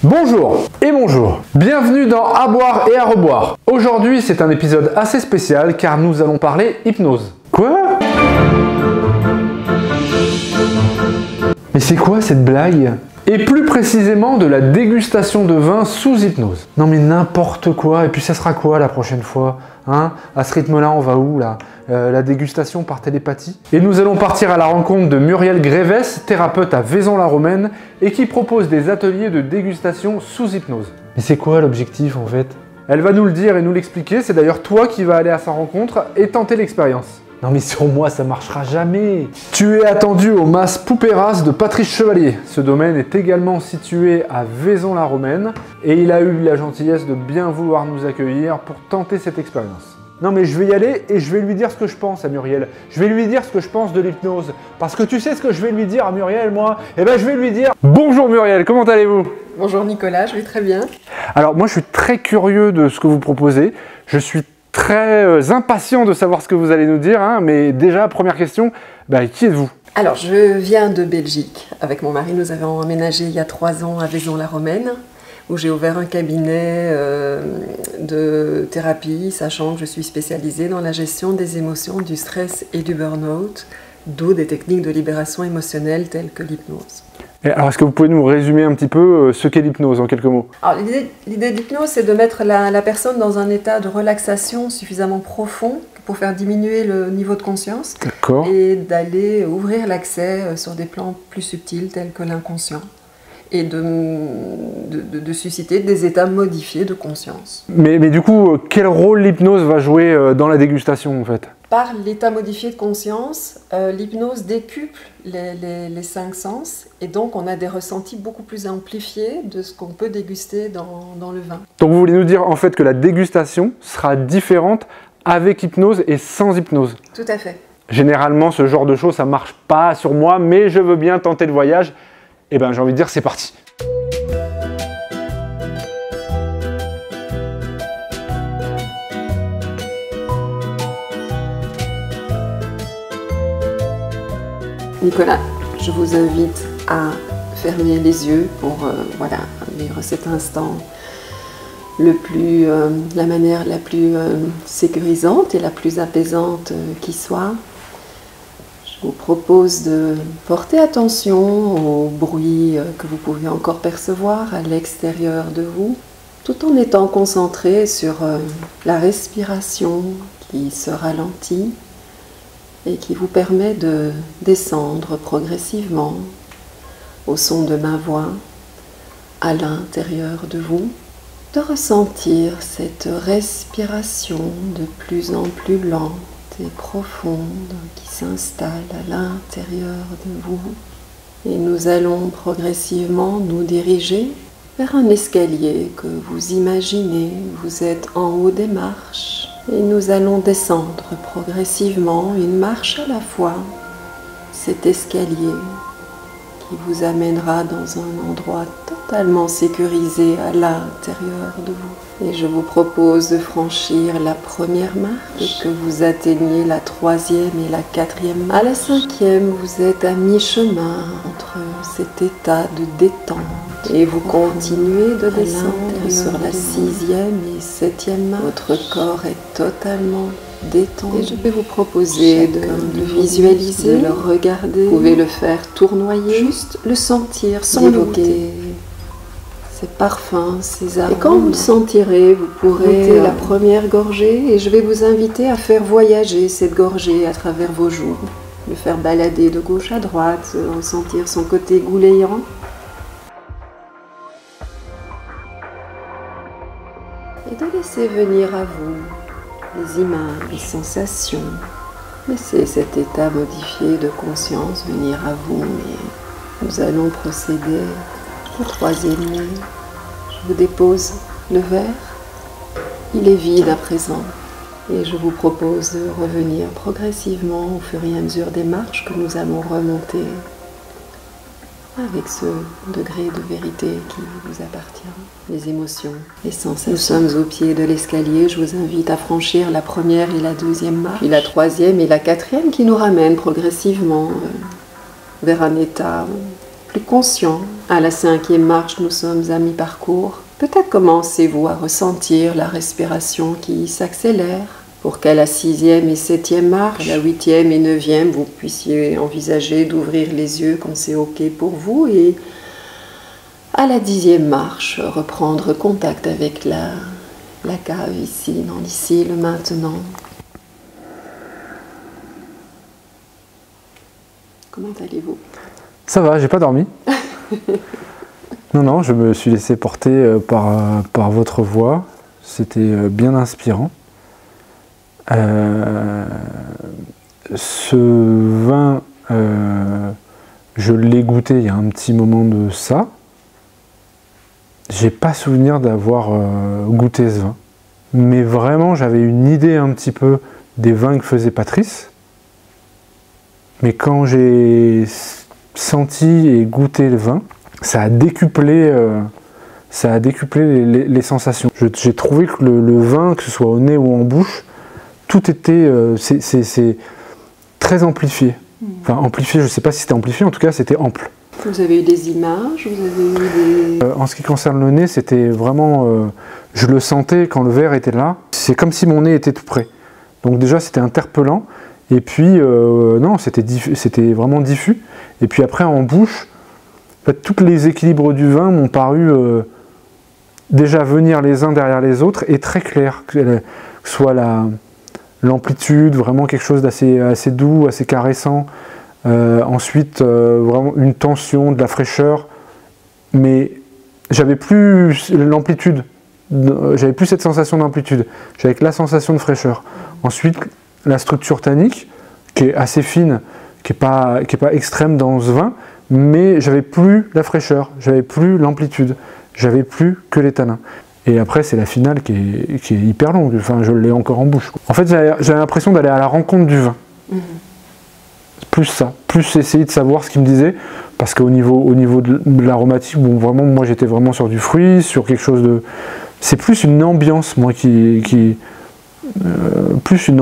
Bonjour et bonjour, bienvenue dans À boire et à reboire. Aujourd'hui c'est un épisode assez spécial car nous allons parler hypnose. Quoi? Mais c'est quoi cette blague? Et plus précisément de la dégustation de vin sous hypnose. Non mais n'importe quoi, et puis ça sera quoi la prochaine fois? Hein? À ce rythme-là, on va où là? La dégustation par télépathie? Et nous allons partir à la rencontre de Muriel Grévès, thérapeute à Vaison-la-Romaine, et qui propose des ateliers de dégustation sous hypnose. Mais c'est quoi l'objectif en fait? Elle va nous le dire et nous l'expliquer, c'est d'ailleurs toi qui vas aller à sa rencontre et tenter l'expérience. Non mais sur moi ça marchera jamais. Tu es attendu au Mas Pouperas de Patrice Chevalier. Ce domaine est également situé à Vaison-la-Romaine et il a eu la gentillesse de bien vouloir nous accueillir pour tenter cette expérience. Non mais je vais y aller et je vais lui dire ce que je pense à Muriel. Je vais lui dire ce que je pense de l'hypnose. Parce que tu sais ce que je vais lui dire à Muriel moi? Eh ben je vais lui dire bonjour Muriel, comment allez-vous? Bonjour Nicolas, je vais très bien. Alors moi je suis très curieux de ce que vous proposez. Je suis très impatient de savoir ce que vous allez nous dire, hein, mais déjà, première question, qui êtes-vous? Alors, je viens de Belgique. Avec mon mari, nous avons emménagé il y a 3 ans à Vaison-la-Romaine, où j'ai ouvert un cabinet de thérapie, sachant que je suis spécialisée dans la gestion des émotions, du stress et du burn-out, d'où des techniques de libération émotionnelle telles que l'hypnose. Alors, est-ce que vous pouvez nous résumer un petit peu ce qu'est l'hypnose en quelques mots? Alors, l'idée de l'hypnose, c'est de mettre la personne dans un état de relaxation suffisamment profond pour faire diminuer le niveau de conscience et d'aller ouvrir l'accès sur des plans plus subtils tels que l'inconscient et de susciter des états modifiés de conscience. Mais du coup, quel rôle l'hypnose va jouer dans la dégustation en fait? Par l'état modifié de conscience, l'hypnose décuple les 5 sens et donc on a des ressentis beaucoup plus amplifiés de ce qu'on peut déguster dans le vin. Donc vous voulez nous dire en fait que la dégustation sera différente avec hypnose et sans hypnose? Tout à fait. Généralement, ce genre de choses, ça marche pas sur moi, mais je veux bien tenter le voyage. Et ben j'ai envie de dire c'est parti. Nicolas, je vous invite à fermer les yeux pour vivre cet instant la manière la plus sécurisante et la plus apaisante qui soit. Je vous propose de porter attention aux bruits que vous pouvez encore percevoir à l'extérieur de vous, tout en étant concentré sur la respiration qui se ralentit et qui vous permet de descendre progressivement au son de ma voix à l'intérieur de vous, de ressentir cette respiration de plus en plus lente et profonde qui s'installe à l'intérieur de vous. Et nous allons progressivement nous diriger vers un escalier que vous imaginez, vous êtes en haut des marches. Et nous allons descendre progressivement, une marche à la fois, cet escalier qui vous amènera dans un endroit totalement sécurisé à l'intérieur de vous. Et je vous propose de franchir la première marche et que vous atteigniez la 3e et la 4e marche. À la 5e, vous êtes à mi-chemin entre cet état de détente. Et vous continuez de descendre sur la 6e et 7e marche. Votre corps est totalement détendu. Et je vais vous proposer de visualiser, de le regarder. Vous pouvez le faire tournoyer, juste le sentir sans l'évoquer. Ces parfums, ces arômes. Et quand vous le sentirez, vous pourrez la première gorgée et je vais vous inviter à faire voyager cette gorgée à travers vos joues. Le faire balader de gauche à droite, ressentir son côté goulayant. Et de laisser venir à vous les images, les sensations. Laissez cet état modifié de conscience venir à vous et nous allons procéder au 3e nez. Je vous dépose le verre. Il est vide à présent. Et je vous propose de revenir progressivement au fur et à mesure des marches que nous allons remonter avec ce degré de vérité qui vous appartient, les émotions, les sensations. Nous sommes au pied de l'escalier, je vous invite à franchir la 1re et la 2e marche, puis la 3e et la 4e qui nous ramènent progressivement vers un état plus conscient, À la 5e marche, nous sommes à mi-parcours. Peut-être commencez-vous à ressentir la respiration qui s'accélère pour qu'à la 6e et 7e marche, à la 8e et 9e, vous puissiez envisager d'ouvrir les yeux quand c'est OK pour vous et à la 10e marche, reprendre contact avec la cave ici, dans l'ici, le maintenant. Comment allez-vous? Ça va, j'ai pas dormi. Non, je me suis laissé porter par votre voix. C'était bien inspirant. Ce vin, je l'ai goûté il y a un petit moment de ça. J'ai pas souvenir d'avoir goûté ce vin. Mais vraiment, j'avais une idée un petit peu des vins que faisait Patrice. Mais quand j'ai senti et goûté le vin, ça a décuplé les sensations. J'ai trouvé que le vin, que ce soit au nez ou en bouche, tout était c'est très amplifié. Enfin, amplifié, je ne sais pas si c'était amplifié, en tout cas c'était ample. Vous avez eu des images, vous avez eu des... En ce qui concerne le nez, c'était vraiment... je le sentais quand le verre était là. C'est comme si mon nez était tout près. Donc déjà, c'était interpellant. Et puis, non, c'était vraiment diffus. Et puis après, en bouche, en fait, tous les équilibres du vin m'ont paru déjà venir les uns derrière les autres et très clairs. Que ce soit l'amplitude, vraiment quelque chose d'assez doux, assez caressant. Ensuite, vraiment une tension, de la fraîcheur. Mais j'avais plus l'amplitude, j'avais plus cette sensation d'amplitude. J'avais que la sensation de fraîcheur. Ensuite, la structure tannique, qui est assez fine, qui n'est pas extrême dans ce vin, mais j'avais plus la fraîcheur, j'avais plus l'amplitude, j'avais plus que les tanins. Et après, c'est la finale qui est hyper longue, enfin, je l'ai encore en bouche. En fait, j'avais l'impression d'aller à la rencontre du vin. Plus ça, plus essayer de savoir ce qu'il me disait, parce qu'au niveau de l'aromatique, bon, vraiment, moi j'étais vraiment sur du fruit, sur quelque chose de... C'est plus une ambiance, moi, plus une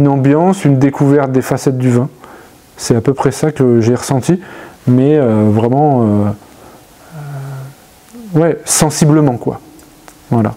ambiance, une découverte des facettes du vin. C'est à peu près ça que j'ai ressenti, mais vraiment, ouais, sensiblement, quoi. Voilà,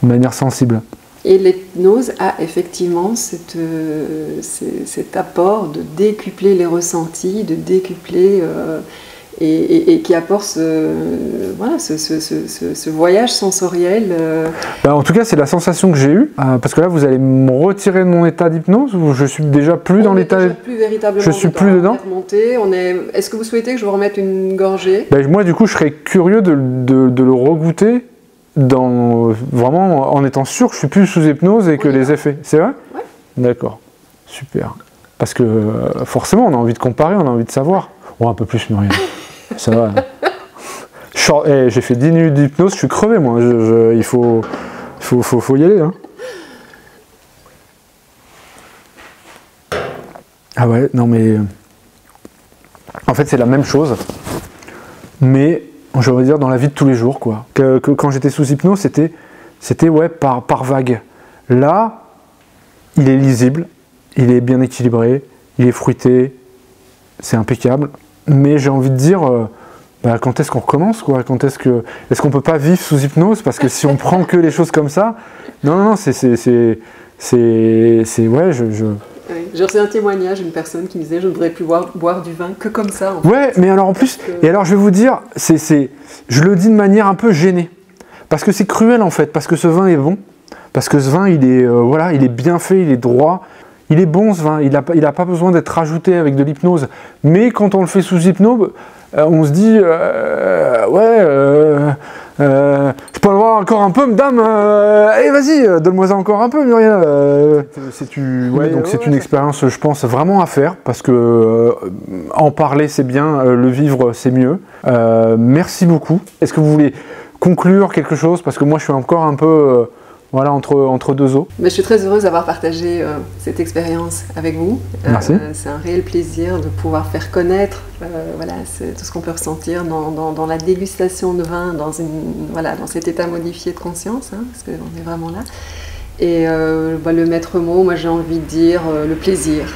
de manière sensible. Et l'hypnose a effectivement cet apport de décupler les ressentis, de décupler et qui apporte ce voyage sensoriel. En tout cas, c'est la sensation que j'ai eue, parce que là, vous allez me retirer de mon état d'hypnose, ou je suis déjà plus dans l'état... Je suis plus dedans. Est-ce que vous souhaitez que je vous remette une gorgée? Moi, du coup, je serais curieux de le regoûter, vraiment en étant sûr que je suis plus sous hypnose et que les effets. C'est vrai? Oui. D'accord, super. Parce que forcément, on a envie de comparer, on a envie de savoir. Oh, un peu plus, Muriel. Ça va. J'ai fait 10 minutes d'hypnose, je suis crevé, moi. Il faut y aller. Hein. Ah ouais, non mais... En fait, c'est la même chose. Mais... je veux dire dans la vie de tous les jours, quoi. Que quand j'étais sous hypnose, c'était ouais, par vague. Là, il est lisible, il est bien équilibré, il est fruité, c'est impeccable. Mais j'ai envie de dire, quand est-ce qu'on recommence, quoi? Est-ce qu'on peut pas vivre sous hypnose? Parce que si on prend que les choses comme ça, non, c'est ouais, Oui, j'ai reçu un témoignage d'une personne qui me disait je ne voudrais plus boire du vin que comme ça. En fait. Ouais, mais alors en plus, et alors je vais vous dire, je le dis de manière un peu gênée, parce que c'est cruel en fait, parce que ce vin est bon, parce que ce vin il est, voilà, il est bien fait, il est droit, il est bon ce vin, il a pas besoin d'être rajouté avec de l'hypnose, mais quand on le fait sous hypnose, on se dit, je peux avoir encore un peu, madame, allez vas-y, donne-moi ça encore un peu, Muriel. C'est une expérience, je pense, vraiment à faire, parce que en parler c'est bien, le vivre c'est mieux. Merci beaucoup. Est-ce que vous voulez conclure quelque chose? Parce que moi je suis encore un peu... voilà, entre deux eaux. Mais je suis très heureuse d'avoir partagé cette expérience avec vous. Merci. C'est un réel plaisir de pouvoir faire connaître tout ce qu'on peut ressentir dans la dégustation de vin, dans cet état modifié de conscience, hein, parce qu'on est vraiment là. Et le maître mot, moi j'ai envie de dire le plaisir.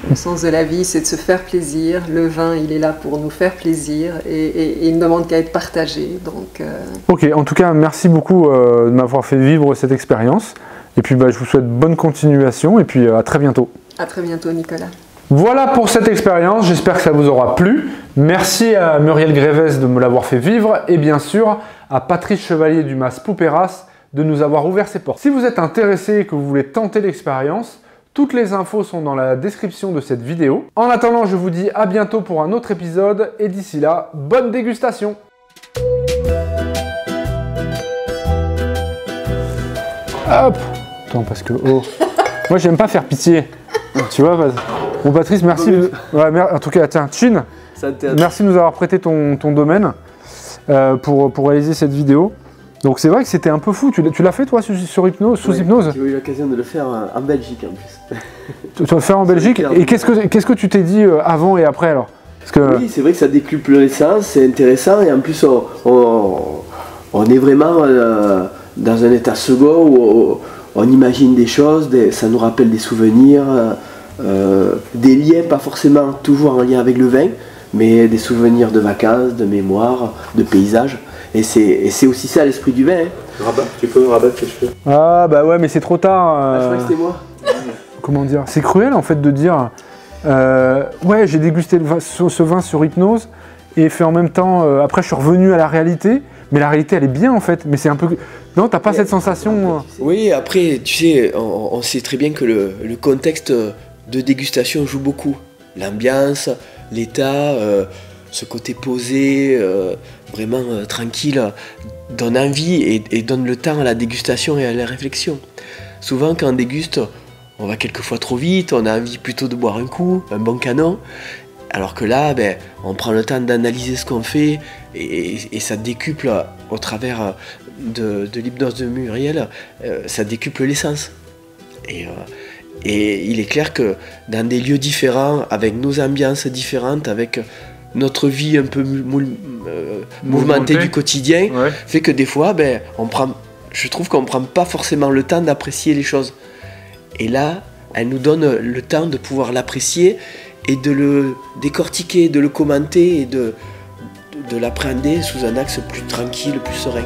Le sens de la vie, c'est de se faire plaisir. Le vin, il est là pour nous faire plaisir et il ne demande qu'à être partagé. Donc, Ok, en tout cas, merci beaucoup de m'avoir fait vivre cette expérience. Et puis, je vous souhaite bonne continuation et puis à très bientôt. À très bientôt, Nicolas. Voilà pour cette expérience, j'espère que ça vous aura plu. Merci à Muriel Grévez de me l'avoir fait vivre et bien sûr à Patrice Chevalier du Mas Pouperas de nous avoir ouvert ses portes. Si vous êtes intéressé et que vous voulez tenter l'expérience, toutes les infos sont dans la description de cette vidéo. En attendant, je vous dis à bientôt pour un autre épisode et d'ici là, bonne dégustation! Hop! Attends, parce que... Oh. Moi, j'aime pas faire pitié. Tu vois, bon Patrice, merci. Ouais, en tout cas, tiens, Chin, merci de nous avoir prêté ton domaine pour réaliser cette vidéo. Donc c'est vrai que c'était un peu fou. Tu l'as fait toi sur hypnose, sous hypnose? J'ai eu l'occasion de le faire en Belgique en plus. Tu vas le faire en Belgique? Et qu'est-ce que tu t'es dit avant et après alors? Parce que... Oui, c'est vrai que ça décuple l'essence, c'est intéressant et en plus on est vraiment dans un état second où on imagine des choses, ça nous rappelle des souvenirs, des liens, pas forcément toujours en lien avec le vin, mais des souvenirs de vacances, de mémoire, de paysages. Et c'est aussi ça l'esprit du vin. Hein. Rabat, tu peux rabattre tes cheveux. Ah bah ouais, mais c'est trop tard. Je crois que c'était moi. Comment dire? C'est cruel en fait de dire ouais, j'ai dégusté ce vin sur hypnose et fait en même temps, après je suis revenu à la réalité, mais la réalité elle est bien en fait, mais c'est un peu... Non, t'as pas cette sensation Oui, après, tu sais, on sait très bien que le contexte de dégustation joue beaucoup. L'ambiance, l'état, ce côté posé, vraiment tranquille, donne envie et donne le temps à la dégustation et à la réflexion. Souvent, quand on déguste, on va quelquefois trop vite, on a envie plutôt de boire un coup, un bon canon. Alors que là, on prend le temps d'analyser ce qu'on fait et ça décuple au travers de l'hypnose de Muriel, ça décuple l'essence. Et il est clair que dans des lieux différents, avec nos ambiances différentes, avec notre vie un peu mouvementée du quotidien, ouais, fait que des fois, je trouve qu'on ne prend pas forcément le temps d'apprécier les choses. Et là, elle nous donne le temps de pouvoir l'apprécier et de le décortiquer, de le commenter et de l'appréhender sous un axe plus tranquille, plus serein.